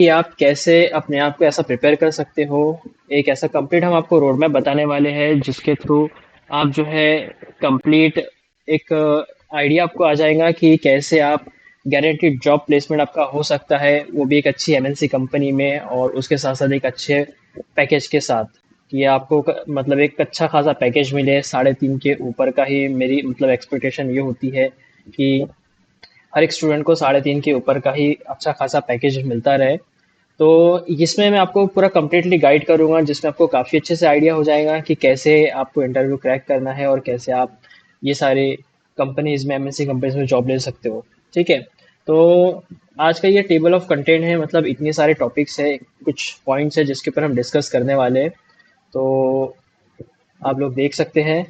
कि आप कैसे अपने आप को ऐसा प्रिपेयर कर सकते हो। एक ऐसा कंप्लीट हम आपको रोड मैप बताने वाले हैं जिसके थ्रू आप जो है कंप्लीट एक आइडिया आपको आ जाएगा कि कैसे आप गारंटीड जॉब प्लेसमेंट आपका हो सकता है, वो भी एक अच्छी एमएनसी कंपनी में और उसके साथ साथ एक अच्छे पैकेज के साथ। कि आपको मतलब एक अच्छा खासा पैकेज मिले, 3.5 के ऊपर का ही मेरी मतलब एक्सपेक्टेशन ये होती है कि हर एक स्टूडेंट को 3.5 के ऊपर का ही अच्छा खासा पैकेज मिलता रहे। तो इसमें मैं आपको पूरा कंप्लीटली गाइड करूंगा, जिसमें आपको काफ़ी अच्छे से आइडिया हो जाएगा कि कैसे आपको इंटरव्यू क्रैक करना है और कैसे आप ये सारे कंपनीज में, एमएनसी कंपनीज में जॉब ले सकते हो। ठीक है। तो आज का ये टेबल ऑफ कंटेंट है, मतलब इतने सारे टॉपिक्स है, कुछ पॉइंट्स है जिसके ऊपर हम डिस्कस करने वाले हैं। तो आप लोग देख सकते हैं।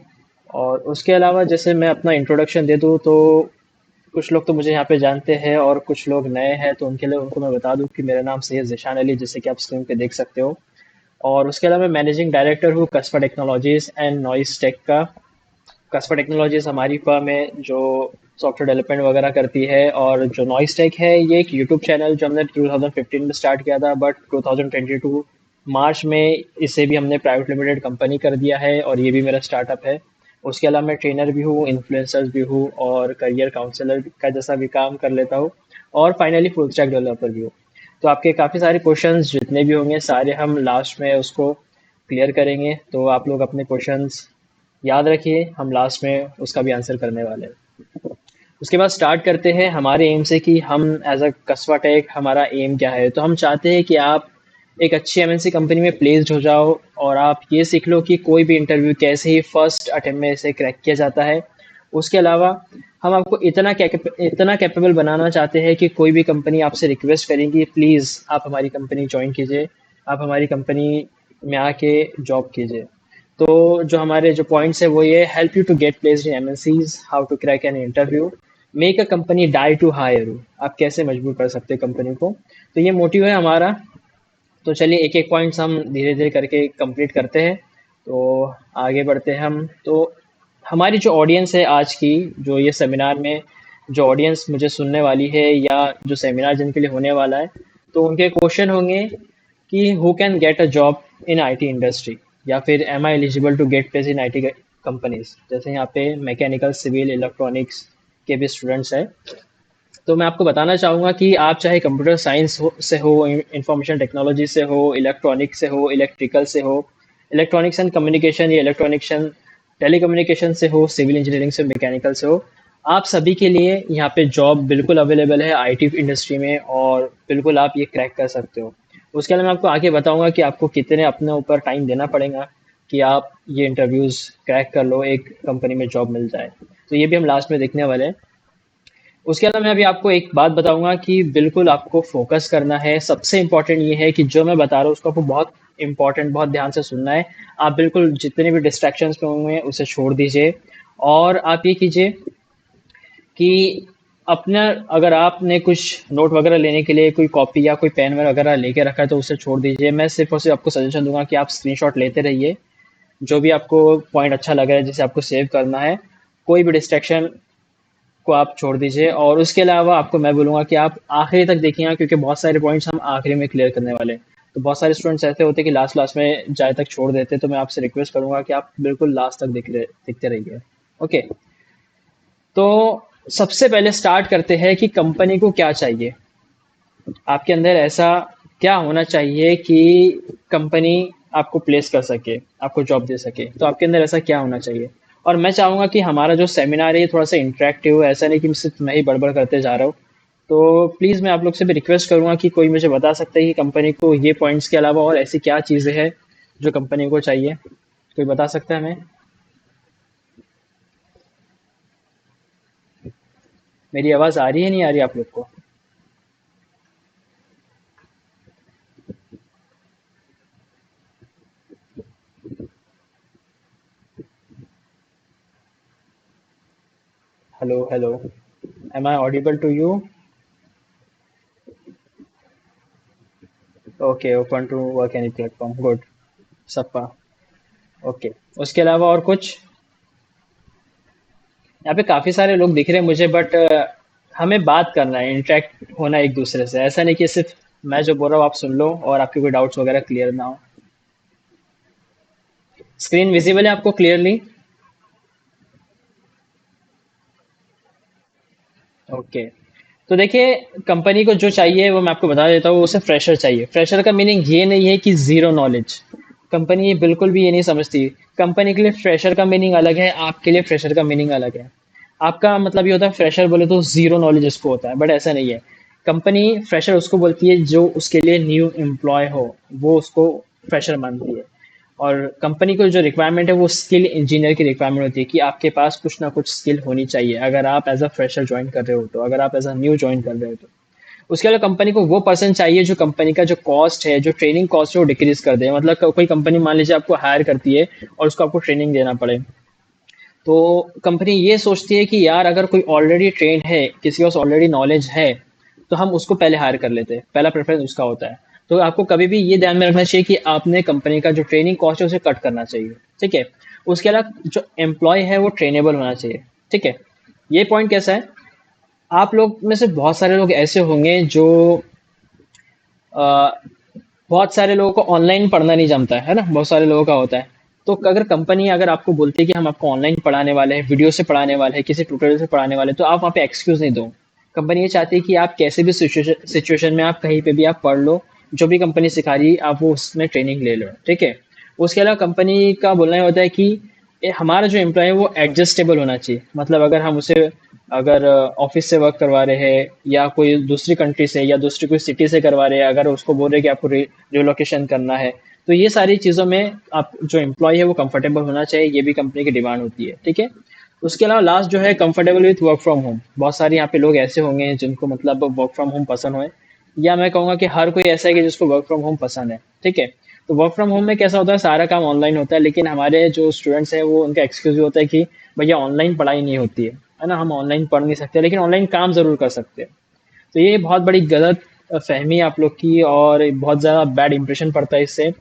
और उसके अलावा जैसे मैं अपना इंट्रोडक्शन दे दूँ तो कुछ लोग तो मुझे यहाँ पे जानते हैं और कुछ लोग नए हैं, तो उनके लिए उनको मैं बता दूं कि मेरा नाम सैयद ज़ीशान अली, जैसे कि आप स्क्रीन पे देख सकते हो। और उसके अलावा मैं मैनेजिंग डायरेक्टर हूँ कस्पा टेक्नोलॉजीज एंड नॉइस टेक का। कस्पा टेक्नोलॉजीज हमारी फर्म है जो सॉफ्टवेयर डेवलपमेंट वगैरह करती है, और जो नॉइस टेक है ये एक यूट्यूब चैनल जो हमने 2015 में स्टार्ट किया था, बट 2022 मार्च में इसे भी हमने प्राइवेट लिमिटेड कंपनी कर दिया है और ये भी मेरा स्टार्टअप है। उसके अलावा मैं ट्रेनर भी हूँ, इन्फ्लुएंसर भी हूँ और करियर काउंसलर का जैसा भी काम कर लेता हूँ। और फाइनली फुल स्टैक डेवलपर भी हूँ। तो आपके काफ़ी सारे क्वेश्चंस जितने भी होंगे सारे हम लास्ट में उसको क्लियर करेंगे, तो आप लोग अपने क्वेश्चंस याद रखिए, हम लास्ट में उसका भी आंसर करने वाले हैं। उसके बाद स्टार्ट करते हैं हमारे एम से कि हम एज अ कस्बा टेक हमारा एम क्या है। तो हम चाहते हैं कि आप एक अच्छी एमएनसी कंपनी में प्लेस्ड हो जाओ और आप ये सीख लो कि कोई भी इंटरव्यू कैसे ही फर्स्ट अटेम्प्ट में इसे क्रैक किया जाता है। उसके अलावा हम आपको इतना कैपेबल बनाना चाहते हैं कि कोई भी कंपनी आपसे रिक्वेस्ट करेंगी प्लीज़ आप हमारी कंपनी ज्वाइन कीजिए, आप हमारी कंपनी में आके जॉब कीजिए। तो जो हमारे जो पॉइंट्स है वो ये: help you to get placed in MNCs, how to crack an interview, make a company die to hire you, आप कैसे मजबूर कर सकते हैं कंपनी को। तो ये मोटिव है हमारा। तो चलिए एक एक पॉइंट्स हम धीरे धीरे करके कंप्लीट करते हैं। तो आगे बढ़ते हैं हम। तो हमारी जो ऑडियंस है आज की, जो ये सेमिनार में जो ऑडियंस मुझे सुनने वाली है या जो सेमिनार जिनके लिए होने वाला है, तो उनके क्वेश्चन होंगे कि who can get a job in IT industry, या फिर am I eligible to get place in IT companies. जैसे यहाँ पे मैकेनिकल, सिविल, इलेक्ट्रॉनिक्स के भी स्टूडेंट्स हैं। तो मैं आपको बताना चाहूँगा कि आप चाहे कंप्यूटर साइंस से हो, इंफॉर्मेशन टेक्नोलॉजी से हो, इलेक्ट्रॉनिक्स से हो, इलेक्ट्रिकल से हो, इलेक्ट्रॉनिक्स एंड कम्युनिकेशन या इलेक्ट्रॉनिक्शन टेलीकम्युनिकेशन से हो, सिविल इंजीनियरिंग से, मैकेनिकल से हो, आप सभी के लिए यहाँ पे जॉब बिल्कुल अवेलेबल है आईटी इंडस्ट्री में, और बिल्कुल आप ये क्रैक कर सकते हो। उसके अलावा मैं आपको आगे बताऊंगा कि आपको कितने अपने ऊपर टाइम देना पड़ेगा कि आप ये इंटरव्यूज क्रैक कर लो, एक कंपनी में जॉब मिल जाए। तो ये भी हम लास्ट में देखने वाले हैं। उसके अलावा मैं अभी आपको एक बात बताऊंगा कि बिल्कुल आपको फोकस करना है। सबसे इम्पोर्टेंट ये है कि जो मैं बता रहा हूँ उसको आपको बहुत इम्पोर्टेंट, बहुत ध्यान से सुनना है। आप बिल्कुल जितने भी डिस्ट्रैक्शंस में होंगे उसे छोड़ दीजिए। और आप ये कीजिए कि अपना, अगर आपने कुछ नोट वगैरह लेने के लिए कोई कॉपी या कोई पेन वगैरह लेके रखा है तो उसे छोड़ दीजिए। मैं सिर्फ और सिर्फ आपको सजेशन दूंगा कि आप स्क्रीनशॉट लेते रहिए, जो भी आपको पॉइंट अच्छा लग रहा है जिसे आपको सेव करना है। कोई भी डिस्ट्रैक्शन को आप छोड़ दीजिए। और उसके अलावा आपको मैं बोलूँगा कि आप आखिरी तक देखिएगा, क्योंकि बहुत सारे पॉइंट्स हम आखिरी में क्लियर करने वाले हैं। तो बहुत सारे स्टूडेंट्स ऐसे होते हैं कि लास्ट लास्ट में जाए तक छोड़ देते हैं, तो मैं आपसे रिक्वेस्ट करूंगा कि आप बिल्कुल लास्ट तक देखते रहिए। ओके। तो सबसे पहले स्टार्ट करते हैं कि कंपनी को क्या चाहिए। आपके अंदर ऐसा क्या होना चाहिए कि कंपनी आपको प्लेस कर सके, आपको जॉब दे सके। तो आपके अंदर ऐसा क्या होना चाहिए। और मैं चाहूँगा कि हमारा जो सेमिनार है ये थोड़ा सा इंटरेक्टिव हो, ऐसा नहीं कि सिर्फ मैं ही बड़बड़ करते जा रहा हूँ। तो प्लीज़ मैं आप लोग से भी रिक्वेस्ट करूँगा कि कोई मुझे बता सकता है कि कंपनी को ये पॉइंट्स के अलावा और ऐसी क्या चीज़ें हैं जो कंपनी को चाहिए। कोई बता सकता है हमें। मेरी आवाज़ आ रही है, नहीं आ रही आप लोग को। Hello hello, am I audible to you. Okay, open to work any platform, good. सपा। ओके। उसके अलावा और कुछ। यहाँ पे काफी सारे लोग दिख रहे हैं मुझे, बट हमें बात करना है, इंटरेक्ट होना है एक दूसरे से, ऐसा नहीं कि सिर्फ मैं जो बोल रहा हूँ आप सुन लो और आपके कोई डाउट्स वगैरह क्लियर ना हो। स्क्रीन विजिबल है आपको क्लियरली? ओके। तो देखिए, कंपनी को जो चाहिए वो मैं आपको बता देता हूँ। उसे फ्रेशर चाहिए। फ्रेशर का मीनिंग ये नहीं है कि जीरो नॉलेज। कंपनी ये बिल्कुल भी ये नहीं समझती। कंपनी के लिए फ्रेशर का मीनिंग अलग है, आपके लिए फ्रेशर का मीनिंग अलग है। आपका मतलब ये होता है फ्रेशर बोले तो जीरो नॉलेज उसको होता है, बट ऐसा नहीं है। कंपनी फ्रेशर उसको बोलती है जो उसके लिए न्यू एम्प्लॉय हो, वो उसको फ्रेशर मानती है। और कंपनी को जो रिक्वायरमेंट है वो स्किल इंजीनियर की रिक्वायरमेंट होती है कि आपके पास कुछ ना कुछ स्किल होनी चाहिए अगर आप एज अ फ्रेशर ज्वाइन कर रहे हो तो, अगर आप एज अ न्यू ज्वाइन कर रहे हो तो। उसके अलावा कंपनी को वो पर्सन चाहिए जो कंपनी का जो कॉस्ट है, जो ट्रेनिंग कॉस्ट है वो डिक्रीज कर दे। मतलब कोई कंपनी मान लीजिए आपको हायर करती है और उसको आपको ट्रेनिंग देना पड़े, तो कंपनी ये सोचती है कि यार अगर कोई ऑलरेडी ट्रेन है, किसी के पास ऑलरेडी नॉलेज है, तो हम उसको पहले हायर कर लेते हैं। पहला प्रेफरेंस उसका होता है। तो आपको कभी भी ये ध्यान में रखना चाहिए कि आपने कंपनी का जो ट्रेनिंग कॉस्ट है उसे कट करना चाहिए। ठीक है। उसके अलावा जो एम्प्लॉय है वो ट्रेनेबल होना चाहिए। ठीक है। ये पॉइंट कैसा है, आप लोग में से बहुत सारे लोग ऐसे होंगे जो अ, बहुत सारे लोगों को ऑनलाइन पढ़ना नहीं जमता है ना, बहुत सारे लोगों का होता है। तो अगर कंपनी अगर आपको बोलती है कि हम आपको ऑनलाइन पढ़ाने वाले हैं, वीडियो से पढ़ाने वाले हैं, किसी ट्यूटोरियल से पढ़ाने वाले हैं, तो आप वहाँ पे एक्सक्यूज नहीं दो। कंपनी ये चाहती है कि आप कैसे भी सिचुएशन में आप कहीं पे भी आप पढ़ लो, जो भी कंपनी सिखा रही है आप वो उसमें ट्रेनिंग ले लो। ठीक है। उसके अलावा कंपनी का बोलना ये होता है कि हमारा जो एम्प्लॉय है वो एडजस्टेबल होना चाहिए। मतलब अगर हम उसे अगर ऑफिस से वर्क करवा रहे हैं या कोई दूसरी कंट्री से या दूसरी कोई सिटी से करवा रहे हैं, अगर उसको बोल रहे हैं कि आपको रिलोकेशन करना है, तो ये सारी चीज़ों में आप जो एम्प्लॉय है वो कंफर्टेबल होना चाहिए। ये भी कंपनी की डिमांड होती है। ठीक है। उसके अलावा लास्ट जो है comfortable with work from home. बहुत सारे यहाँ पे लोग ऐसे होंगे जिनको मतलब वर्क फ्रॉम होम पसंद हो, या मैं कहूँगा कि हर कोई ऐसा है कि जिसको वर्क फ्रॉम होम पसंद है। ठीक है। तो वर्क फ्रॉम होम में कैसा होता है, सारा काम ऑनलाइन होता है, लेकिन हमारे जो स्टूडेंट्स हैं वो उनका एक्सक्यूज होता है कि भैया ऑनलाइन पढ़ाई नहीं होती है ना, हम ऑनलाइन पढ़ नहीं सकते, लेकिन ऑनलाइन काम जरूर कर सकते हैं। तो ये बहुत बड़ी गलत फहमी है आप लोग की, और बहुत ज़्यादा बैड इंप्रेशन पड़ता है इससे।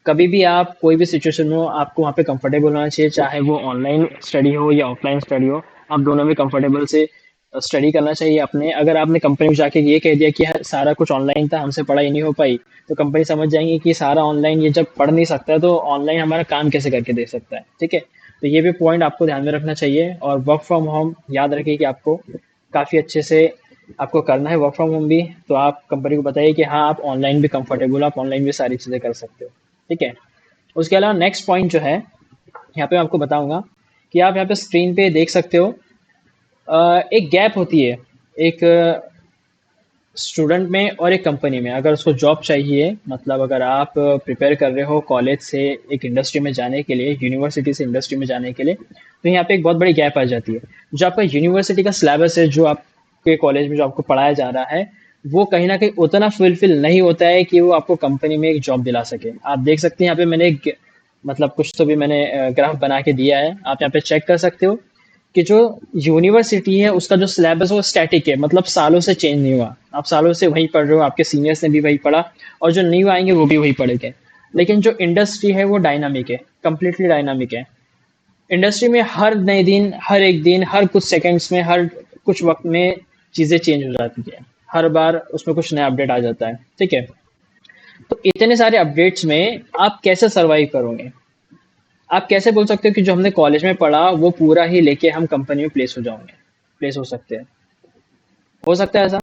कभी भी आप कोई भी सिचुएशन हो आपको वहाँ पे कंफर्टेबल होना चाहिए, चाहे वो ऑनलाइन स्टडी हो या ऑफलाइन स्टडी हो। आप दोनों में कंफर्टेबल से स्टडी करना चाहिए अपने। अगर आपने कंपनी में जाके ये कह दिया कि यार सारा कुछ ऑनलाइन था, हमसे पढ़ाई नहीं हो पाई, तो कंपनी समझ जाएंगी कि सारा ऑनलाइन, ये जब पढ़ नहीं सकता है तो ऑनलाइन हमारा काम कैसे करके दे सकता है। ठीक है। तो ये भी पॉइंट आपको ध्यान में रखना चाहिए। और वर्क फ्रॉम होम याद रखिए कि आपको काफ़ी अच्छे से आपको करना है वर्क फ्रॉम होम भी। तो आप कंपनी को बताइए कि हाँ आप ऑनलाइन भी कंफर्टेबल हो, आप ऑनलाइन भी सारी चीज़ें कर सकते हो। ठीक है। उसके अलावा नेक्स्ट पॉइंट जो है यहाँ पे मैं आपको बताऊंगा कि आप यहाँ पे स्क्रीन पे देख सकते हो, एक गैप होती है एक स्टूडेंट में और एक कंपनी में। अगर उसको जॉब चाहिए, मतलब अगर आप प्रिपेयर कर रहे हो कॉलेज से एक इंडस्ट्री में जाने के लिए, यूनिवर्सिटी से इंडस्ट्री में जाने के लिए, तो यहाँ पे एक बहुत बड़ी गैप आ जाती है। जो आपका यूनिवर्सिटी का सिलेबस है, जो आपके कॉलेज में जो आपको पढ़ाया जा रहा है, वो कहीं ना कहीं उतना फुलफिल नहीं होता है कि वो आपको कंपनी में एक जॉब दिला सके। आप देख सकते हैं यहाँ पे मैंने एक मतलब कुछ तो भी मैंने ग्राफ बना के दिया है, आप यहाँ पे चेक कर सकते हो कि जो यूनिवर्सिटी है उसका जो सिलेबस है वो स्टैटिक है, मतलब सालों से चेंज नहीं हुआ। आप सालों से वही पढ़ रहे हो, आपके सीनियर्स ने भी वही पढ़ा, और जो न्यू आएंगे वो भी वही पढ़ेंगे। लेकिन जो इंडस्ट्री है वो डायनामिक है, कंप्लीटली डायनामिक है। इंडस्ट्री में हर नए दिन, हर एक दिन, हर कुछ सेकंड्स में, हर कुछ वक्त में चीज़ें चेंज हो जाती है। हर बार उसमें कुछ नया अपडेट आ जाता है। ठीक है। तो इतने सारे अपडेट्स में आप कैसे सरवाइव करोगे? आप कैसे बोल सकते हो कि जो हमने कॉलेज में पढ़ा वो पूरा ही लेके हम कंपनी में प्लेस हो जाओगे, प्लेस हो सकते हैं? हो सकता है ऐसा?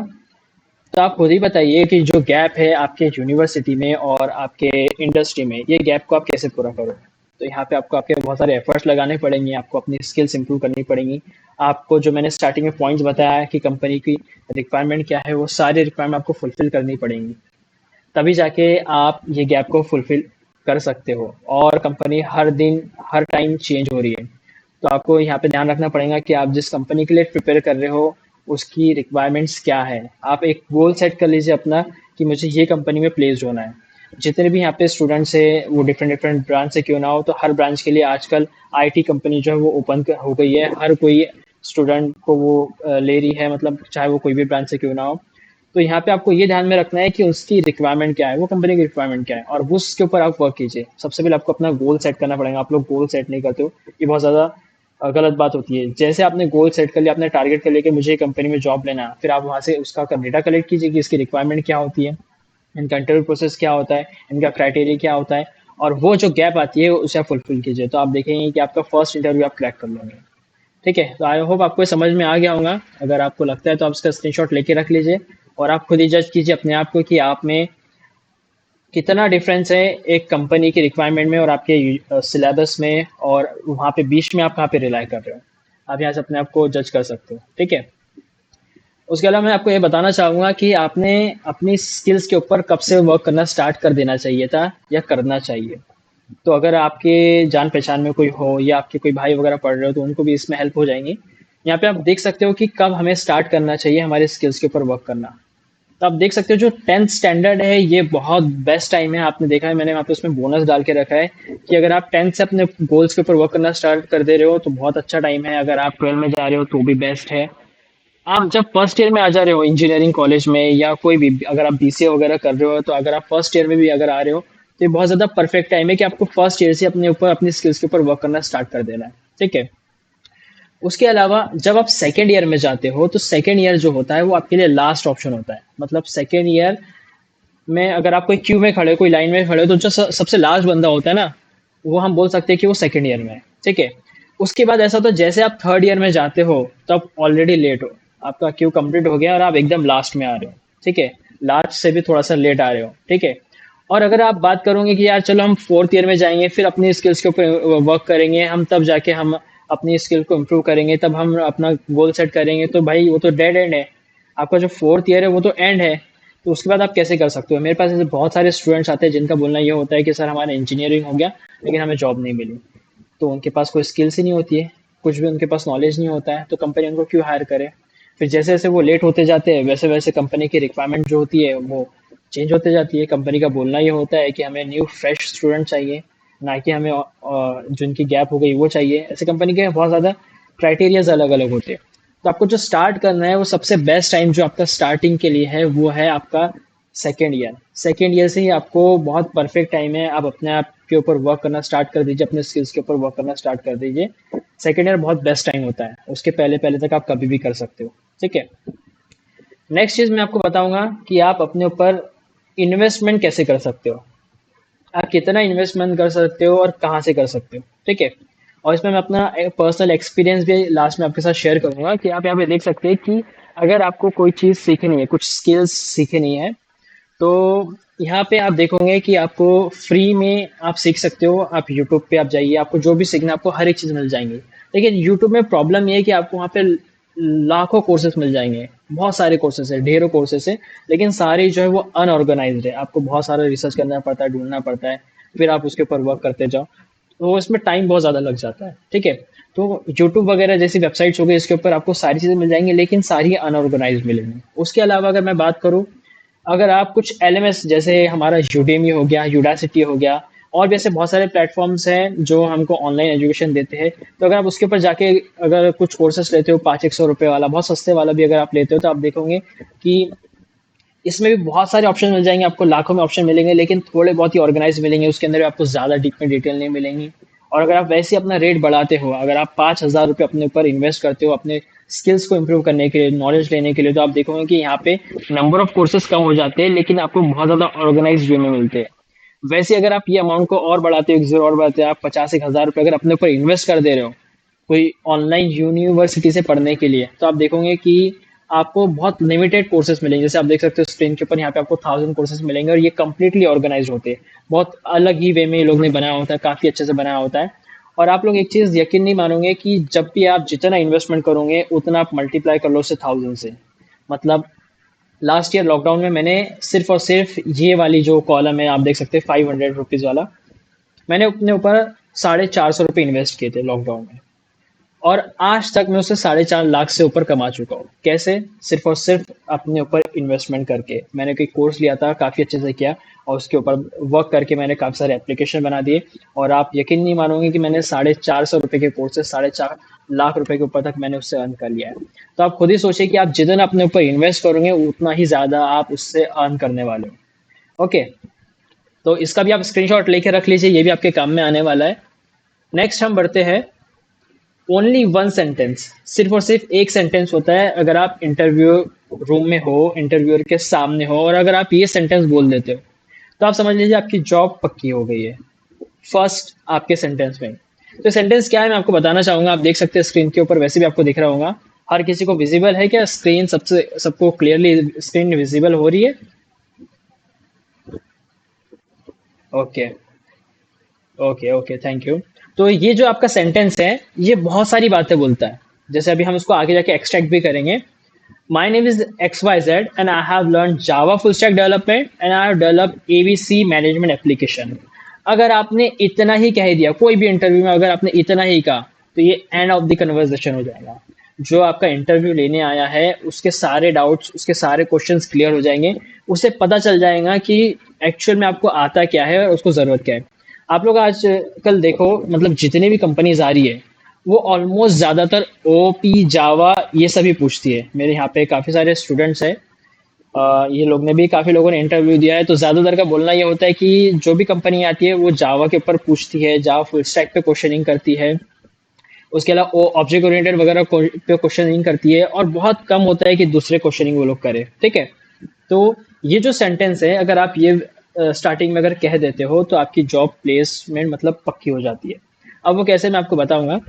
तो आप खुद ही बताइए कि जो गैप है आपके यूनिवर्सिटी में और आपके इंडस्ट्री में, ये गैप को आप कैसे पूरा करोगे? तो यहाँ पे आपको आपके बहुत सारे एफर्ट्स लगाने पड़ेंगे, आपको अपनी स्किल्स इंप्रूव करनी पड़ेंगी। आपको जो मैंने स्टार्टिंग में पॉइंट्स बताया है कि कंपनी की रिक्वायरमेंट क्या है, वो सारी रिक्वायरमेंट आपको फुलफिल करनी पड़ेंगी। तभी जाके आप ये गैप को फुलफिल कर सकते हो। और कंपनी हर दिन, हर टाइम चेंज हो रही है। तो आपको यहाँ पे ध्यान रखना पड़ेगा कि आप जिस कंपनी के लिए प्रिपेयर कर रहे हो उसकी रिक्वायरमेंट्स क्या है। आप एक गोल सेट कर लीजिए अपना कि मुझे ये कंपनी में प्लेस होना है। जितने भी यहाँ पे स्टूडेंट्स है वो डिफरेंट डिफरेंट ब्रांच से क्यों ना हो, तो हर ब्रांच के लिए आजकल आईटी कंपनी जो है वो ओपन हो गई है। हर कोई स्टूडेंट को वो ले रही है, मतलब चाहे वो कोई भी ब्रांच से क्यों ना हो। तो यहाँ पे आपको ये ध्यान में रखना है कि उसकी रिक्वायरमेंट क्या है, वो कंपनी की रिक्वायरमेंट क्या है, और उसके ऊपर आप वर्क कीजिए। सबसे पहले आपको अपना गोल सेट करना पड़ेगा। आप लोग गोल सेट नहीं करते हो, ये बहुत ज़्यादा गलत बात होती है। जैसे आपने गोल सेट कर लिया, आपने टारगेट कर लिया कि मुझे कंपनी में जॉब लेना है, फिर आप वहाँ से उसका डेटा कलेक्ट कीजिए कि इसकी रिक्वायरमेंट क्या होती है, इनका इंटरव्यू प्रोसेस क्या होता है, इनका क्राइटेरिया क्या होता है, और वो जो गैप आती है उसे आप फुलफिल कीजिए, तो आप देखेंगे कि आपका फर्स्ट इंटरव्यू आप क्रैक कर लोगे। ठीक है, तो आई होप आपको ये समझ में आ गया होगा। अगर आपको लगता है तो आप इसका स्क्रीनशॉट लेके रख लीजिए, और आप खुद ही जज कीजिए अपने आप को कि आप में कितना डिफरेंस है एक कंपनी की रिक्वायरमेंट में और आपके सिलेबस में, और वहाँ पे बीच में आप कहाँ पे रिलाई कर रहे हो। आप यहाँ से अपने आप को जज कर सकते हो। ठीक है, उसके अलावा मैं आपको ये बताना चाहूँगा कि आपने अपनी स्किल्स के ऊपर कब से वर्क करना स्टार्ट कर देना चाहिए था या करना चाहिए। तो अगर आपके जान पहचान में कोई हो या आपके कोई भाई वगैरह पढ़ रहे हो तो उनको भी इसमें हेल्प हो जाएंगी। यहाँ पे आप देख सकते हो कि कब हमें स्टार्ट करना चाहिए हमारे स्किल्स के ऊपर वर्क करना। तो आप देख सकते हो जो 10th स्टैंडर्ड है ये बहुत बेस्ट टाइम है। आपने देखा है, मैंने वहाँ पे उसमें बोनस डाल के रखा है कि अगर आप 10th से अपने गोल्स के ऊपर वर्क करना स्टार्ट कर दे रहे हो तो बहुत अच्छा टाइम है। अगर आप 12 में जा रहे हो तो भी बेस्ट है। आप जब फर्स्ट ईयर में आ जा रहे हो इंजीनियरिंग कॉलेज में या कोई भी, अगर आप बीसीए वगैरह कर रहे हो, तो अगर आप फर्स्ट ईयर में भी अगर आ रहे हो तो ये बहुत ज़्यादा परफेक्ट टाइम है कि आपको फर्स्ट ईयर से अपने ऊपर अपनी स्किल्स के ऊपर वर्क करना स्टार्ट कर देना है। ठीक है, उसके अलावा जब आप सेकेंड ईयर में जाते हो तो सेकेंड ईयर जो होता है वो आपके लिए लास्ट ऑप्शन होता है। मतलब सेकेंड ईयर में अगर आप कोई क्यू में खड़े हो, कोई लाइन में खड़े हो, तो जो सबसे लास्ट बंदा होता है ना, वो हम बोल सकते हैं कि वो सेकेंड ईयर में है। ठीक है, उसके बाद ऐसा होता है जैसे आप थर्ड ईयर में जाते हो तब ऑलरेडी लेट हो, आपका क्यू कंप्लीट हो गया और आप एकदम लास्ट में आ रहे हो। ठीक है, लास्ट से भी थोड़ा सा लेट आ रहे हो। ठीक है, और अगर आप बात करोगे कि यार चलो हम फोर्थ ईयर में जाएंगे, फिर अपनी स्किल्स के ऊपर वर्क करेंगे, हम तब जाके हम अपनी स्किल को इम्प्रूव करेंगे, तब हम अपना गोल सेट करेंगे, तो भाई वो तो डेड एंड है। आपका जो फोर्थ ईयर है वो तो एंड है। तो उसके बाद आप कैसे कर सकते हो। मेरे पास ऐसे बहुत सारे स्टूडेंट्स आते हैं जिनका बोलना ये होता है कि सर हमारा इंजीनियरिंग हो गया लेकिन हमें जॉब नहीं मिली। तो उनके पास कोई स्किल्स ही नहीं होती है, कुछ भी उनके पास नॉलेज नहीं होता है, तो कंपनी उनको क्यों हायर करे। फिर जैसे जैसे वो लेट होते जाते हैं वैसे वैसे कंपनी की रिक्वायरमेंट जो होती है वो चेंज होते जाती है। कंपनी का बोलना ये होता है कि हमें न्यू फ्रेश स्टूडेंट चाहिए, ना कि हमें जिनकी गैप हो गई वो चाहिए। ऐसे कंपनी के बहुत ज़्यादा क्राइटेरियाज अलग अलग होते हैं। तो आपको जो स्टार्ट करना है वो सबसे बेस्ट टाइम जो आपका स्टार्टिंग के लिए है वो है आपका सेकेंड ईयर। सेकेंड ईयर से ही आपको बहुत परफेक्ट टाइम है, आप अपने आप के ऊपर वर्क करना स्टार्ट कर दीजिए, अपने स्किल्स के ऊपर वर्क करना स्टार्ट कर दीजिए। सेकेंड ईयर बहुत बेस्ट टाइम होता है, उसके पहले पहले तक आप कभी भी कर सकते हो। ठीक है, नेक्स्ट चीज़ मैं आपको बताऊंगा कि आप अपने ऊपर इन्वेस्टमेंट कैसे कर सकते हो। आप कितना इन्वेस्टमेंट कर सकते हो और कहाँ से कर सकते हो। ठीक है, और इसमें मैं अपना पर्सनल एक्सपीरियंस भी लास्ट में आपके साथ शेयर करूंगा कि आप यहाँ पे देख सकते हैं कि अगर आपको कोई चीज़ सीखनी है, कुछ स्किल्स सीखनी है, तो यहाँ पे आप देखोगे कि आपको फ्री में आप सीख सकते हो। आप यूट्यूब पे आप जाइए, आपको जो भी सीखना है आपको हर एक चीज़ मिल जाएंगी। लेकिन यूट्यूब में प्रॉब्लम ये है कि आपको वहाँ पे लाखों कोर्सेज मिल जाएंगे, बहुत सारे कोर्सेज है, ढेरों कोर्सेज है, लेकिन सारे जो है वो अनऑर्गेनाइज्ड है। आपको बहुत सारा रिसर्च करना पड़ता है, ढूंढना पड़ता है, फिर आप उसके ऊपर वर्क करते जाओ, तो इसमें टाइम बहुत ज़्यादा लग जाता है। ठीक है, तो यूट्यूब वगैरह जैसी वेबसाइट्स हो गई, इसके ऊपर आपको सारी चीज़ें मिल जाएंगी लेकिन सारी अनऑर्गेनाइज्ड मिलेंगी। उसके अलावा अगर मैं बात करूँ, अगर आप कुछ एलएमएस जैसे हमारा यूडेमी हो गया, यूडासिटी हो गया, और भी ऐसे बहुत सारे प्लेटफॉर्म्स हैं जो हमको ऑनलाइन एजुकेशन देते हैं, तो अगर आप उसके ऊपर जाके अगर कुछ कोर्सेस लेते हो 500-100 रुपये वाला, बहुत सस्ते वाला भी अगर आप लेते हो, तो आप देखोगे कि इसमें भी बहुत सारे ऑप्शन मिल जाएंगे आपको, लाखों में ऑप्शन मिलेंगे लेकिन थोड़े बहुत ही ऑर्गेनाइज मिलेंगे, उसके अंदर भी आपको ज़्यादा डीप में डिटेल नहीं मिलेंगी। और अगर आप वैसे ही अपना रेट बढ़ाते हो, अगर आप 5,000 रुपये अपने ऊपर इन्वेस्ट करते हो अपने स्किल्स को इम्प्रूव करने के लिए, नॉलेज लेने के लिए, तो आप देखोगे कि यहाँ पे नंबर ऑफ कोर्सेज कम हो जाते हैं लेकिन आपको बहुत ज़्यादा ऑर्गेनाइज वे में मिलते हैं। वैसे अगर आप ये अमाउंट को और बढ़ाते हो, एक जीरो और बढ़ाते हो, आप 50-1,000 रुपये अगर अपने ऊपर इन्वेस्ट कर दे रहे हो कोई ऑनलाइन यूनिवर्सिटी से पढ़ने के लिए, तो आप देखोगे कि आपको बहुत लिमिटेड कोर्सेज मिलेंगे। जैसे आप देख सकते हो स्क्रीन के ऊपर, यहाँ पे आपको 1000 कोर्सेज मिलेंगे और ये कम्प्लीटली ऑर्गेनाइज होते हैं, बहुत अलग ही वे में ये लोग ने बनाया होता है, काफ़ी अच्छे से बनाया होता है। और आप लोग एक चीज़ यकीन नहीं मानोगे कि जब भी आप जितना इन्वेस्टमेंट करोगे उतना आप मल्टीप्लाई कर लो उससे 1000 से। मतलब लास्ट ईयर लॉकडाउन में मैंने सिर्फ और सिर्फ ये वाली जो कॉलम है आप देख सकते हैं 500 रुपीज़ वाला, मैंने अपने ऊपर 450 रुपये इन्वेस्ट किए थे लॉकडाउन में, और आज तक मैं उससे 4.5 लाख से ऊपर कमा चुका हूँ। कैसे? सिर्फ और सिर्फ अपने ऊपर इन्वेस्टमेंट करके। मैंने कोई कोर्स लिया था, काफ़ी अच्छे से किया, और उसके ऊपर वर्क करके मैंने काफ़ी सारे एप्लीकेशन बना दिए, और आप यकीन नहीं मानोगे कि मैंने 450 रुपये के कोर्स से 4.5 लाख रुपए के ऊपर तक मैंने उससे अर्न कर लिया है। तो आप खुद ही सोचिए कि आप जितना अपने ऊपर इन्वेस्ट करोगे उतना ही ज़्यादा आप उससे अर्न करने वाले हो। ओके, तो इसका भी आप स्क्रीनशॉट लेके रख लीजिए, ये भी आपके काम में आने वाला है। नेक्स्ट हम बढ़ते हैं ओनली वन सेंटेंस, सिर्फ और सिर्फ एक सेंटेंस होता है। अगर आप इंटरव्यू रूम में हो, इंटरव्यूअर के सामने हो, और अगर आप ये सेंटेंस बोल देते हो, तो आप समझ लीजिए आपकी जॉब पक्की हो गई है, फर्स्ट आपके सेंटेंस में। तो सेंटेंस क्या है मैं आपको बताना चाहूंगा। आप देख सकते हैं स्क्रीन के ऊपर, वैसे भी आपको दिख रहा होगा। हर किसी को विजिबल है क्या? स्क्रीन सबसे सबको क्लियरली स्क्रीन विजिबल हो रही है? Okay, okay, okay, thank you. तो ये जो आपका सेंटेंस है, ये बहुत सारी बातें बोलता है। जैसे अभी हम इसको आगे जाके एक्सट्रैक्ट भी करेंगे। My name is XYZ and I have learned Java full stack development and I have developed ABC management application. अगर आपने इतना ही कह दिया कोई भी इंटरव्यू में, अगर आपने इतना ही कहा, तो ये एंड ऑफ द कन्वर्सेशन हो जाएगा। जो आपका इंटरव्यू लेने आया है उसके सारे डाउट्स, उसके सारे क्वेश्चंस क्लियर हो जाएंगे। उसे पता चल जाएगा कि एक्चुअल में आपको आता क्या है और उसको ज़रूरत क्या है। आप लोग आज कल देखो, मतलब जितनी भी कंपनीज आ रही है, वो ऑलमोस्ट ज़्यादातर ओपी जावा ये सभी पूछती है। मेरे यहाँ पे काफ़ी सारे स्टूडेंट्स हैं, ये लोग ने भी, काफ़ी लोगों ने इंटरव्यू दिया है। तो ज़्यादातर का बोलना ये होता है कि जो भी कंपनी आती है वो जावा के ऊपर पूछती है, जावा फुल स्टैक पे क्वेश्चनिंग करती है। उसके अलावा वो ऑब्जेक्ट ओरिएंटेड वगैरह पे क्वेश्चनिंग करती है, और बहुत कम होता है कि दूसरे क्वेश्चनिंग वो लोग करें। ठीक है। तो ये जो सेंटेंस है, अगर आप ये स्टार्टिंग में अगर कह देते हो, तो आपकी जॉब प्लेसमेंट मतलब पक्की हो जाती है। अब वो कैसे, मैं आपको बताऊंगा।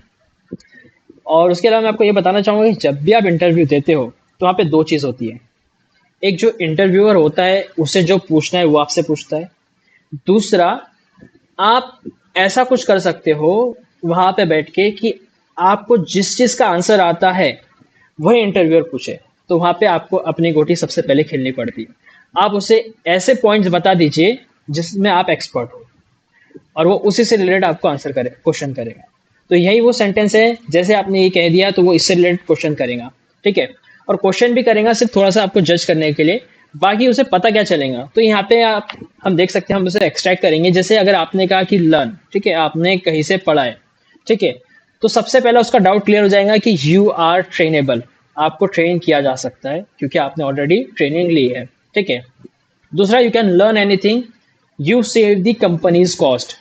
और उसके अलावा मैं आपको ये बताना चाहूंगा कि जब भी आप इंटरव्यू देते हो, तो वहाँ पे दो चीज़ होती है। एक जो इंटरव्यूअर होता है, उसे जो पूछना है वो आपसे पूछता है। दूसरा, आप ऐसा कुछ कर सकते हो वहां पे बैठ के कि आपको जिस चीज का आंसर आता है वही इंटरव्यूअर पूछे। तो वहां पे आपको अपनी गोटी सबसे पहले खेलनी पड़ती है। आप उसे ऐसे पॉइंट्स बता दीजिए जिसमें आप एक्सपर्ट हो, और वो उसी से रिलेटेड आपको आंसर करे, क्वेश्चन करेगा। तो यही वो सेंटेंस है, जैसे आपने ये कह दिया तो वो इससे रिलेटेड क्वेश्चन करेगा। ठीक है। और क्वेश्चन भी करेगा सिर्फ थोड़ा सा आपको जज करने के लिए, बाकी उसे पता क्या चलेगा। तो यहाँ पे आप, हम देख सकते हैं, हम उसे एक्सट्रैक्ट करेंगे। जैसे अगर आपने कहा कि लर्न, ठीक है, आपने कहीं से पढ़ा है, ठीक है, तो सबसे पहला उसका डाउट क्लियर हो जाएगा कि यू आर ट्रेनेबल, आपको ट्रेन किया जा सकता है क्योंकि आपने ऑलरेडी ट्रेनिंग ली है। ठीक है। दूसरा, you can learn anything, you save the companies cost.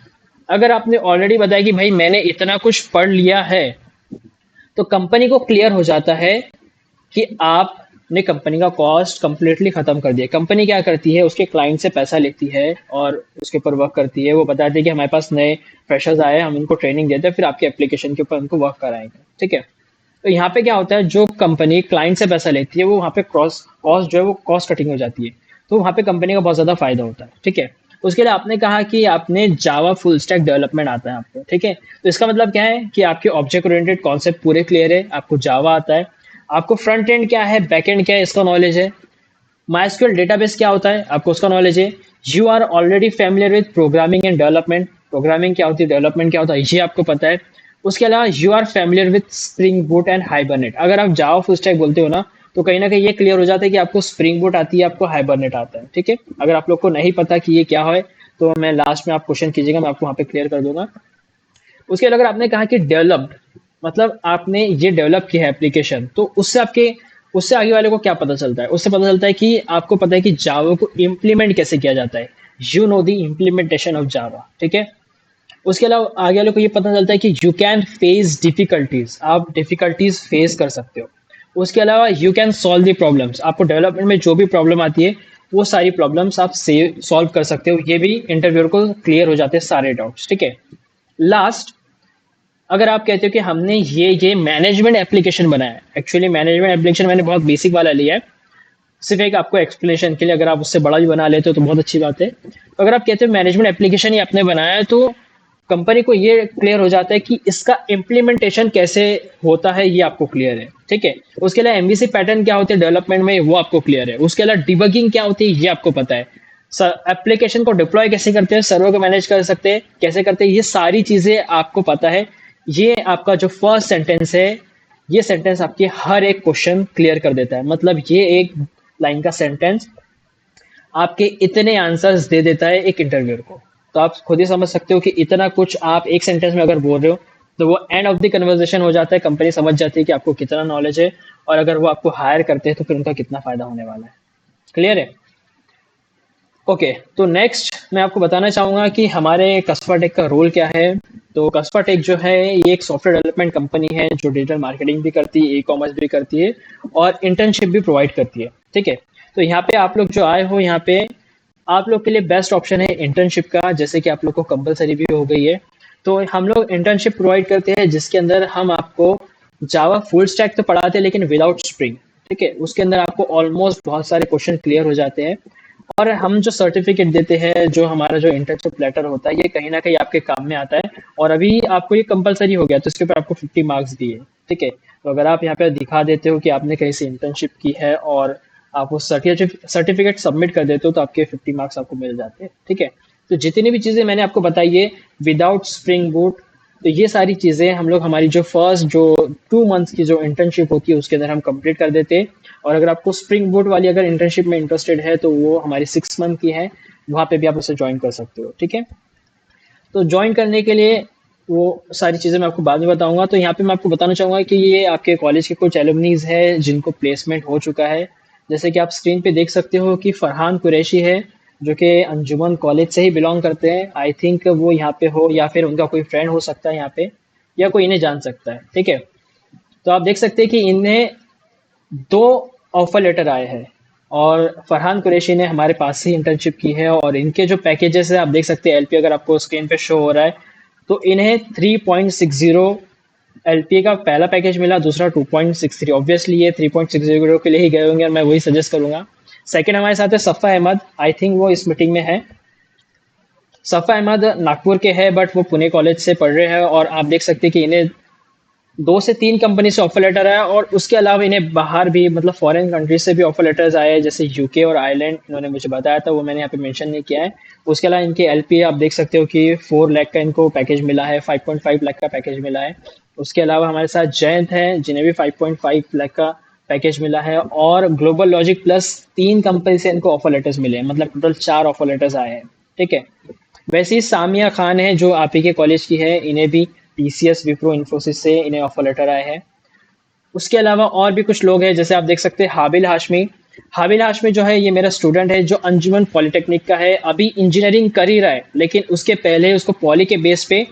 अगर आपने ऑलरेडी बताया कि भाई मैंने इतना कुछ पढ़ लिया है, तो कंपनी को क्लियर हो जाता है कि आपने कंपनी का कॉस्ट कंप्लीटली खत्म कर दिया। कंपनी क्या करती है, उसके क्लाइंट से पैसा लेती है और उसके ऊपर वर्क करती है। वो बताती है कि हमारे पास नए फ्रेशर्स आए हैं, हम उनको ट्रेनिंग देते हैं, फिर आपके एप्लीकेशन के ऊपर उनको वर्क कराएंगे। ठीक है। तो यहाँ पे क्या होता है, जो कंपनी क्लाइंट से पैसा लेती है, वो वहाँ पे क्रॉस कॉस्ट जो है वो कॉस्ट कटिंग हो जाती है। तो वहाँ पे कंपनी का बहुत ज़्यादा फायदा होता है। ठीक है। उसके लिए आपने कहा कि आपने जावा फुल स्टैक डेवलपमेंट आता है आपको। ठीक है। तो इसका मतलब क्या है कि आपके ऑब्जेक्ट ओरिएंटेड कॉन्सेप्ट पूरे क्लियर है, आपको जावा आता है, आपको फ्रंट एंड क्या है, बैक एंड क्या है, इसका नॉलेज है। माइस्क्यूएल डेटाबेस क्या होता है, आपको उसका नॉलेज है। You are already familiar with programming and development, programming क्या होती है, डेवलपमेंट क्या होता है, ये आपको पता है। उसके अलावा you are familiar with spring boot and hibernate. अगर आप जावा फुल स्टैक बोलते हो ना, तो कहीं ना कहीं ये क्लियर हो जाता है कि आपको स्प्रिंग बूट आती है, आपको हाइबरनेट आता है। ठीक है। अगर आप लोग को नहीं पता कि ये क्या है, तो मैं लास्ट में आप क्वेश्चन कीजिएगा, मैं आपको वहाँ पे क्लियर कर दूंगा। उसके अलावा आपने कहा कि डेवलप्ड, मतलब आपने ये डेवलप किया है एप्लीकेशन, तो उससे आगे वाले को क्या पता चलता है, उससे पता चलता है कि आपको पता है कि जावा को इम्प्लीमेंट कैसे किया जाता है। You know the implementation of Java. ठीक है। उसके अलावा आगे वाले को ये पता चलता है कि यू कैन फेस डिफिकल्टीज, आप डिफिकल्टीज फेस कर सकते हो। उसके अलावा you can solve the problems, आपको डेवलपमेंट में जो भी प्रॉब्लम आती है वो सारी प्रॉब्लम्स आप सॉल्व कर सकते हो। ये भी इंटरव्यूअर को क्लियर हो जाते हैं सारे डाउट्स। ठीक है। लास्ट, अगर आप कहते हो कि हमने ये मैनेजमेंट एप्लीकेशन बनाया है, एक्चुअली मैनेजमेंट एप्लीकेशन मैंने बहुत बेसिक वाला लिया है, सिर्फ एक आपको एक्सप्लेनेशन के लिए। अगर आप उससे बड़ा भी बना लेते हो तो बहुत अच्छी बात है। तो अगर आप कहते हो मैनेजमेंट एप्लीकेशन ही आपने बनाया है, तो कंपनी को ये क्लियर हो जाता है कि इसका इम्प्लीमेंटेशन कैसे होता है, ये आपको क्लियर है। ठीक है। उसके अलावा एमवीसी पैटर्न क्या होते हैं डेवलपमेंट में, वो आपको क्लियर है। उसके अलावा डिबगिंग क्या होती है, ये आपको पता है। एप्लीकेशन को डिप्लॉय कैसे करते हैं, सर्वर को मैनेज कर सकते हैं कैसे करते हैं, ये सारी चीजें आपको पता है। ये आपका जो फर्स्ट सेंटेंस है, ये सेंटेंस आपके हर एक क्वेश्चन क्लियर कर देता है। मतलब ये एक लाइन का सेंटेंस आपके इतने आंसर्स दे देता है एक इंटरव्यूअर को। तो आप खुद ही समझ सकते हो कि इतना कुछ आप एक सेंटेंस में अगर बोल रहे हो, तो वो एंड ऑफ द कन्वर्सेशन हो जाता है। कंपनी समझ जाती है कि आपको कितना नॉलेज है, और अगर वो आपको हायर करते हैं तो फिर उनका कितना फायदा होने वाला है। क्लियर है? ओके। तो नेक्स्ट मैं आपको बताना चाहूंगा कि हमारे कस्टमर टेक का रोल क्या है। तो कस्पाटेक जो है ये एक सॉफ्टवेयर डेवलपमेंट कंपनी है जो डिजिटल मार्केटिंग भी करती है, ई कॉमर्स भी करती है और इंटर्नशिप भी प्रोवाइड करती है। ठीक है, तो यहाँ पे आप लोग जो आए हो यहाँ पे आप लोग के लिए बेस्ट ऑप्शन है इंटर्नशिप का, जैसे कि आप लोग को कंपलसरी भी हो गई है। तो हम लोग इंटर्नशिप प्रोवाइड करते हैं जिसके अंदर हम आपको जावा फुल स्टैक तो पढ़ाते हैं लेकिन विदाउट स्प्रिंग। ठीक है, उसके अंदर आपको ऑलमोस्ट बहुत सारे क्वेश्चन क्लियर हो जाते हैं और हम जो सर्टिफिकेट देते हैं, जो हमारा जो इंटर्नशिप लेटर होता है, ये कहीं ना कहीं आपके काम में आता है। और अभी आपको ये कंपलसरी हो गया तो इसके ऊपर आपको 50 मार्क्स दिए। ठीक है, तो अगर आप यहाँ पे दिखा देते हो कि आपने कहीं से इंटर्नशिप की है और आप वो सर्टिफिकेट सबमिट कर देते हो तो आपके 50 मार्क्स आपको मिल जाते हैं। ठीक है, तो जितनी भी चीज़ें मैंने आपको बताई है विदाउट स्प्रिंग बूट, तो ये सारी चीज़ें हम लोग हमारी जो फर्स्ट जो 2 मंथ्स की जो इंटर्नशिप होती है उसके अंदर हम कंप्लीट कर देते हैं। और अगर आपको स्प्रिंग बोट वाली अगर इंटर्नशिप में इंटरेस्टेड है तो वो हमारी 6 मंथ की है, वहाँ पे भी आप उसे ज्वाइन कर सकते हो। ठीक है, तो ज्वाइन करने के लिए वो सारी चीज़ें मैं आपको बाद में बताऊंगा। तो यहाँ पे मैं आपको बताना चाहूँगा कि ये आपके कॉलेज के कुछ एलुमनीज है जिनको प्लेसमेंट हो चुका है। जैसे कि आप स्क्रीन पे देख सकते हो कि फरहान कुरैशी है जो कि अंजुमन कॉलेज से ही बिलोंग करते हैं। आई थिंक वो यहाँ पे हो या फिर उनका कोई फ्रेंड हो सकता है यहाँ पे, या कोई इन्हें जान सकता है। ठीक है, तो आप देख सकते हैं कि इन्हें 2 ऑफर लेटर आए हैं और फरहान कुरैशी ने हमारे पास से ही इंटर्नशिप की है और इनके जो पैकेजेस है आप देख सकते हैं, एलपी अगर आपको स्क्रीन पे शो हो रहा है तो इन्हें 3.60 एलपीए का पहला पैकेज मिला, दूसरा 2.63। ऑब्वियसली ये 3.60 के लिए ही गए होंगे और मैं वही सजेस्ट करूंगा। सेकंड हमारे साथ है सफ़ा अहमद, आई थिंक वो इस मीटिंग में है। सफ़ा अहमद नागपुर के हैं बट वो पुणे कॉलेज से पढ़ रहे हैं और आप देख सकते हैं कि इन्हें 2 से 3 कंपनी से ऑफर लेटर आया और उसके अलावा इन्हें बाहर भी मतलब फॉरेन कंट्री से भी ऑफर लेटर्स आए, जैसे यूके और आयरलैंड इन्होंने मुझे बताया था, वो मैंने यहाँ पे मेंशन नहीं किया है। उसके अलावा इनके एलपीए आप देख सकते हो कि 4 लाख का इनको पैकेज मिला है, 5.5 लाख का पैकेज मिला है। उसके अलावा हमारे साथ जयंत है जिन्हें भी 5.5 लाख का पैकेज मिला है और ग्लोबल लॉजिक प्लस 3 कंपनी से इनको ऑफर लेटर्स मिले हैं, मतलब टोटल 4 ऑफर लेटर्स आए हैं। ठीक है, वैसे ही सामिया खान है जो आप ही के कॉलेज की है, इन्हें भी टीसीएस विप्रो इन्फोसिस से इन्हें ऑफर लेटर आए हैं। उसके अलावा और भी कुछ लोग हैं, जैसे आप देख सकते हैं हाबिल हाशमी। हाबिल हाशमी जो है ये मेरा स्टूडेंट है जो अंजुमन पॉलिटेक्निक का है, अभी इंजीनियरिंग कर ही रहा है लेकिन उसके पहले उसको पॉली के बेस पे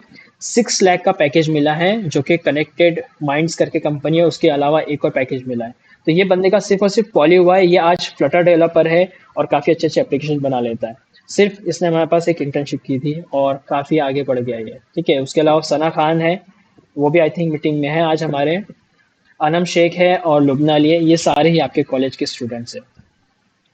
6 लाख का पैकेज मिला है जो कि कनेक्टेड माइंड्स करके कंपनी है, उसके अलावा एक और पैकेज मिला है। तो ये बंदे का सिर्फ और सिर्फ पॉली हुआ है, ये आज फ्लटर डेवलपर है और काफ़ी अच्छे अच्छे एप्लीकेशन बना लेता है। सिर्फ इसने हमारे पास एक इंटर्नशिप की थी और काफ़ी आगे बढ़ गया ये। ठीक है, उसके अलावा सना खान है, वो भी आई थिंक मीटिंग में है आज हमारे। अनम शेख है और लुबना अली है, ये सारे ही आपके कॉलेज के स्टूडेंट्स हैं।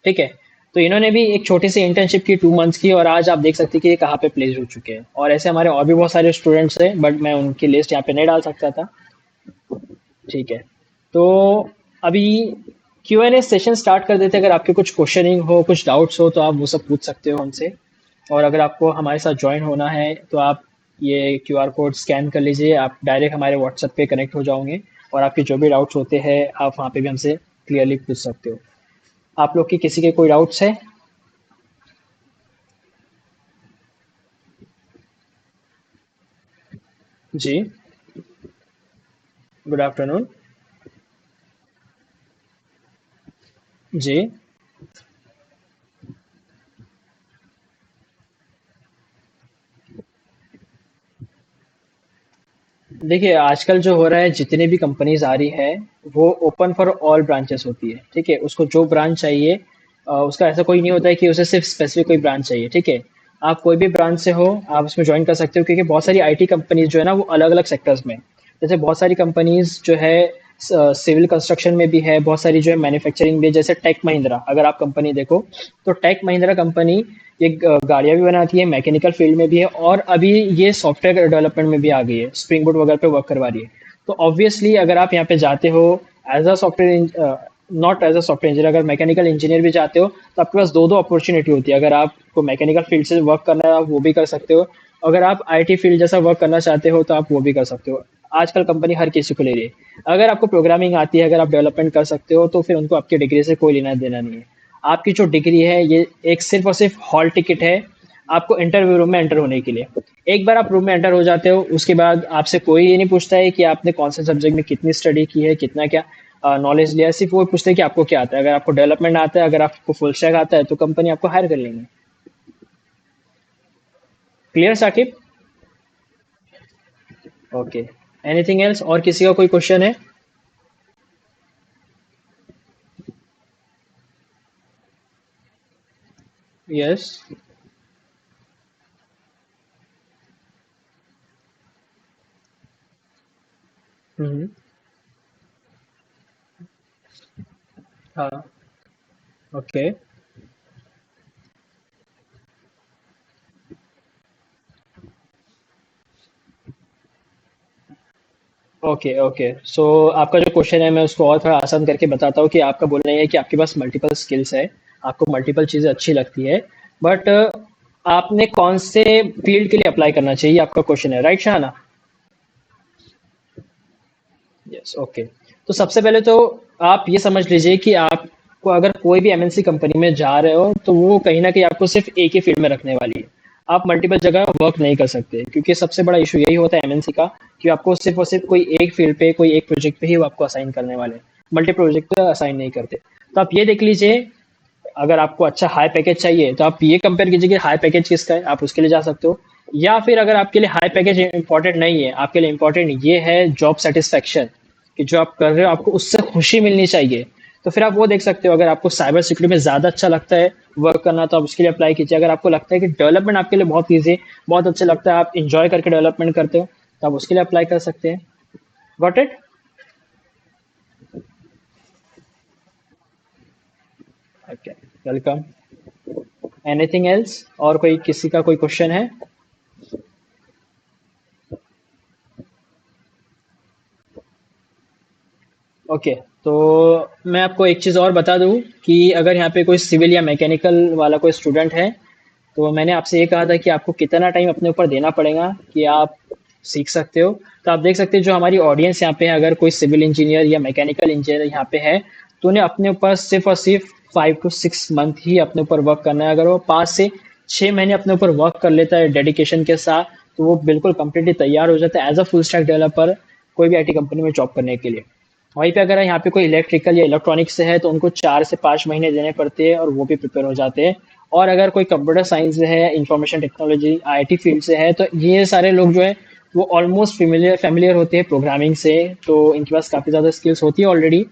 ठीक है, तो इन्होंने भी एक छोटी सी इंटर्नशिप की 2 मंथ्स की और आज आप देख सकते हैं कि ये कहाँ पे प्लेस हो चुके हैं। और ऐसे हमारे और भी बहुत सारे स्टूडेंट्स हैं बट मैं उनकी लिस्ट यहाँ पे नहीं डाल सकता था। ठीक है, तो अभी Q N A session start कर देते हैं। अगर आपके कुछ क्वेश्चनिंग हो, कुछ डाउट्स हो तो आप वो सब पूछ सकते हो हमसे। और अगर आपको हमारे साथ ज्वाइन होना है तो आप ये क्यूआर कोड स्कैन कर लीजिए, आप डायरेक्ट हमारे व्हाट्सएप पे कनेक्ट हो जाओगे और आपके जो भी डाउट्स होते हैं आप वहाँ पे भी हमसे क्लियरली पूछ सकते हो। आप लोग की किसी के कोई डाउट्स है? जी, गुड आफ्टरनून। जी, देखिए आजकल जो हो रहा है, जितनी भी कंपनीज आ रही है वो ओपन फॉर ऑल ब्रांचेस होती है। ठीक है, उसको जो ब्रांच चाहिए उसका ऐसा कोई नहीं होता है कि उसे सिर्फ स्पेसिफिक कोई ब्रांच चाहिए। ठीक है, आप कोई भी ब्रांच से हो आप उसमें ज्वाइन कर सकते हो क्योंकि बहुत सारी आईटी कंपनीज जो है ना वो अलग अलग सेक्टर्स में, जैसे बहुत सारी कंपनीज जो है सिविल कंस्ट्रक्शन में भी है, बहुत सारी जो है मैन्युफैक्चरिंग भी है। जैसे टेक महिंद्रा अगर आप कंपनी देखो तो टेक महिंद्रा कंपनी ये गाड़ियां भी बनाती है, मैकेनिकल फील्ड में भी है और अभी ये सॉफ्टवेयर डेवलपमेंट में भी आ गई है, स्प्रिंग बोर्ड वगैरह पे वर्क करवा रही है। तो ऑब्वियसली अगर आप यहाँ पे जाते हो as a software, not as a software engineer, अगर मैकेनिकल इंजीनियर भी जाते हो तो आपके पास दो दो अपॉर्चुनिटी होती है। अगर आपको मैकेनिकल फील्ड से वर्क करना है आप वो भी कर सकते हो, अगर आप आईटी फील्ड जैसा वर्क करना चाहते हो तो आप वो भी कर सकते हो। आजकल कंपनी हर किसी को ले रही है। अगर आपको प्रोग्रामिंग आती है, अगर आप डेवलपमेंट कर सकते हो तो फिर उनको आपकी डिग्री से कोई लेना देना नहीं है। आपकी जो डिग्री है ये एक सिर्फ और सिर्फ हॉल टिकट है आपको इंटरव्यू रूम में एंटर होने के लिए। एक बार आप रूम में एंटर हो जाते हो उसके बाद आपसे कोई ये नहीं पूछता है कि आपने कौन से सब्जेक्ट में कितनी स्टडी की है, कितना क्या नॉलेज लिया है। सिर्फ वो पूछते हैं कि आपको क्या आता है। अगर आपको डेवलपमेंट आता है, अगर आपको फुल स्टैक आता है तो कंपनी आपको हायर कर लेंगे। Clear Sakib? Okay, anything else, और किसी का कोई क्वेश्चन है? यस। हम्म। हाँ। ओके। ओके, ओके, सो आपका जो क्वेश्चन है मैं उसको और थोड़ा आसान करके बताता हूँ कि आपका बोलना ये है कि आपके पास मल्टीपल स्किल्स है, आपको मल्टीपल चीज़ें अच्छी लगती है, बट आपने कौन से फील्ड के लिए अप्लाई करना चाहिए, आपका क्वेश्चन है, राइट शाहना? Yes, okay. तो सबसे पहले तो आप ये समझ लीजिए कि आपको अगर कोई भी एमएनसी कंपनी में जा रहे हो तो वो कहीं ना कहीं आपको सिर्फ एक ही फील्ड में रखने वाली है। आप मल्टीपल जगह वर्क नहीं कर सकते, क्योंकि सबसे बड़ा इशू यही होता है एमएनसी का कि आपको सिर्फ और सिर्फ कोई एक फील्ड पे, कोई एक प्रोजेक्ट पे ही वो आपको असाइन करने वाले हैं। मल्टी प्रोजेक्ट पे असाइन नहीं करते। तो आप ये देख लीजिए, अगर आपको अच्छा हाई पैकेज चाहिए तो आप ये कंपेयर कीजिए कि हाई पैकेज किसका है, आप उसके लिए जा सकते हो। या फिर अगर आपके लिए हाई पैकेज इंपॉर्टेंट नहीं है, आपके लिए इंपॉर्टेंट ये है जॉब सेटिस्फेक्शन, कि जो आप कर रहे हो आपको उससे खुशी मिलनी चाहिए, तो फिर आप वो देख सकते हो। अगर आपको साइबर सिक्योरिटी में ज़्यादा अच्छा लगता है वर्क करना, तो आप उसके लिए अप्लाई कीजिए। अगर आपको लगता है कि डेवलपमेंट आपके लिए बहुत ईजी, बहुत अच्छा लगता है, आप इंजॉय करके डेवलपमेंट करते हो, तो आप उसके लिए अप्लाई कर सकते हैं। Got it? Okay, welcome. Anything else, और कोई किसी का कोई क्वेश्चन है? ओके, तो मैं आपको एक चीज़ और बता दूं कि अगर यहाँ पे कोई सिविल या मैकेनिकल वाला कोई स्टूडेंट है, तो मैंने आपसे ये कहा था कि आपको कितना टाइम अपने ऊपर देना पड़ेगा कि आप सीख सकते हो। तो आप देख सकते हो जो हमारी ऑडियंस यहाँ पे है, अगर कोई सिविल इंजीनियर या मैकेनिकल इंजीनियर यहाँ पे है, तो उन्हें अपने ऊपर सिर्फ और सिर्फ 5 to 6 मंथ ही अपने ऊपर वर्क करना है। अगर वो 5 से 6 महीने अपने ऊपर वर्क कर लेता है डेडिकेशन के साथ, तो वो बिल्कुल कम्प्लीटली तैयार हो जाता है as a full stack developer कोई भी आईटी कंपनी में जॉब करने के लिए। वहीं पे अगर यहाँ पे कोई इलेक्ट्रिकल या इलेक्ट्रॉनिक्स से है तो उनको 4 से 5 महीने देने पड़ते हैं और वो भी प्रिपेयर हो जाते हैं। और अगर कोई कंप्यूटर साइंस से है, इंफॉर्मेशन टेक्नोलॉजी आईटी फील्ड से है, तो ये सारे लोग जो है वो ऑलमोस्ट फेमिलियर फेमिलियर होते हैं प्रोग्रामिंग से, तो इनके पास काफ़ी ज़्यादा स्किल्स होती है ऑलरेडी।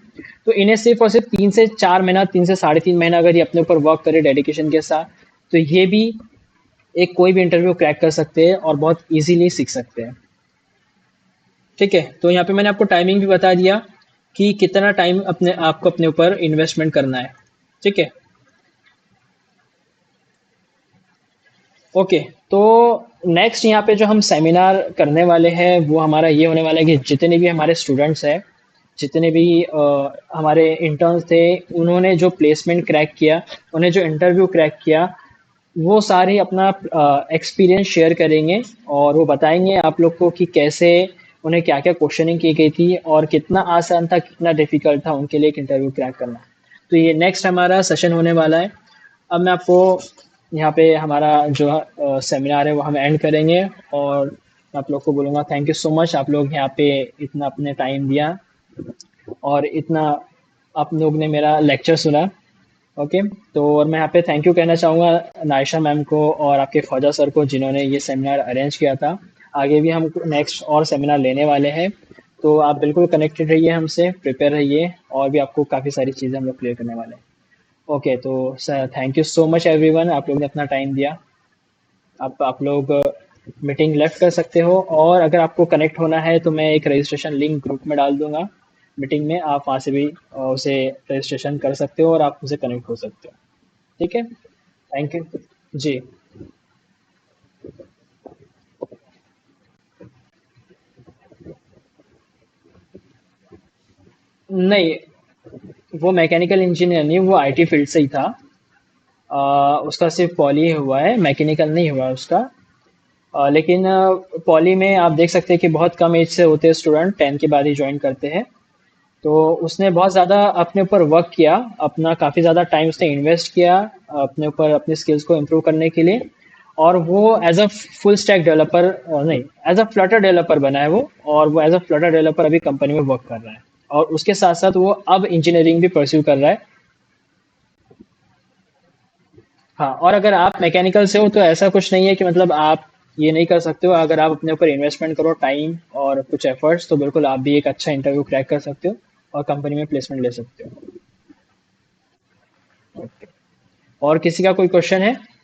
तो इन्हें सिर्फ और सिर्फ 3 से 4 महीना, 3 से 3.5 महीना अगर ये अपने ऊपर वर्क करे डेडिकेशन के साथ, तो ये भी एक कोई भी इंटरव्यू क्रैक कर सकते हैं और बहुत इजीली सीख सकते हैं। ठीक है, तो यहाँ पे मैंने आपको टाइमिंग भी बता दिया कि कितना टाइम अपने आपको अपने ऊपर इन्वेस्टमेंट करना है। ठीक है। ओके, तो नेक्स्ट यहाँ पे जो हम सेमिनार करने वाले हैं वो हमारा ये होने वाला है कि जितने भी हमारे स्टूडेंट्स हैं, जितने भी हमारे इंटर्न्स थे, उन्होंने जो प्लेसमेंट क्रैक किया, उन्हें जो इंटरव्यू क्रैक किया, वो सारे अपना एक्सपीरियंस शेयर करेंगे और वो बताएंगे आप लोग को कि कैसे उन्हें क्या क्या क्वेश्चनिंग की गई थी और कितना आसान था, कितना डिफिकल्ट था उनके लिए एक इंटरव्यू क्रैक करना। तो ये नेक्स्ट हमारा सेशन होने वाला है। अब मैं आपको यहाँ पे हमारा जो सेमिनार है वो हम एंड करेंगे, और मैं आप लोग को बोलूँगा थैंक यू सो मच, आप लोग यहाँ पे इतना अपने टाइम दिया और इतना आप लोग ने मेरा लेक्चर सुना। ओके, तो और मैं यहाँ पे थैंक यू कहना चाहूँगा नायशा मैम को और आपके ख्वाजा सर को जिन्होंने ये सेमिनार अरेंज किया था। आगे भी हम नेक्स्ट और सेमिनार लेने वाले हैं, तो आप बिल्कुल कनेक्टेड रहिए हमसे, प्रिपेयर रहिए, और भी आपको काफ़ी सारी चीज़ें हम लोग क्लियर करने वाले हैं। ओके, तो sir thank you so much everyone, आप लोग ने अपना टाइम दिया। अब आप लोग मीटिंग लेफ्ट कर सकते हो, और अगर आपको कनेक्ट होना है तो मैं एक रजिस्ट्रेशन लिंक ग्रुप में डाल दूंगा मीटिंग में, आप वहाँ से भी उसे रजिस्ट्रेशन कर सकते हो और आप उसे कनेक्ट हो सकते हो। ठीक है, थैंक यू। जी। नहीं, वो मैकेनिकल इंजीनियर नहीं, वो आईटी फील्ड से ही था। उसका सिर्फ पॉली हुआ है, मैकेनिकल नहीं हुआ उसका। लेकिन पॉली में आप देख सकते हैं कि बहुत कम एज से होते हैं स्टूडेंट, 10 के बाद ही ज्वाइन करते हैं। तो उसने बहुत ज़्यादा अपने ऊपर वर्क किया, अपना काफ़ी ज़्यादा टाइम उसने इन्वेस्ट किया अपने ऊपर, अपने स्किल्स को इम्प्रूव करने के लिए। और वो as a full stack developer, नहीं, एज अ फ्लटर डेवलपर बना है वो, और वो एज अ फ्लटर डेवलपर अभी कंपनी में वर्क कर रहा है। और उसके साथ साथ वो अब इंजीनियरिंग भी परस्यू कर रहा है। हाँ, और अगर आप मैकेनिकल से हो तो ऐसा कुछ नहीं है कि मतलब आप ये नहीं कर सकते हो, अगर आप अपने ऊपर इन्वेस्टमेंट करो टाइम और कुछ एफर्ट्स, तो बिल्कुल आप भी एक अच्छा इंटरव्यू क्रैक कर सकते हो और कंपनी में प्लेसमेंट ले सकते हो। ओके। और किसी का कोई क्वेश्चन है?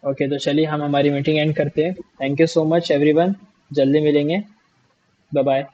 ओके, तो चलिए हम हमारी मीटिंग एंड करते हैं। Thank you so much everyone. जल्दी मिलेंगे। Bye bye.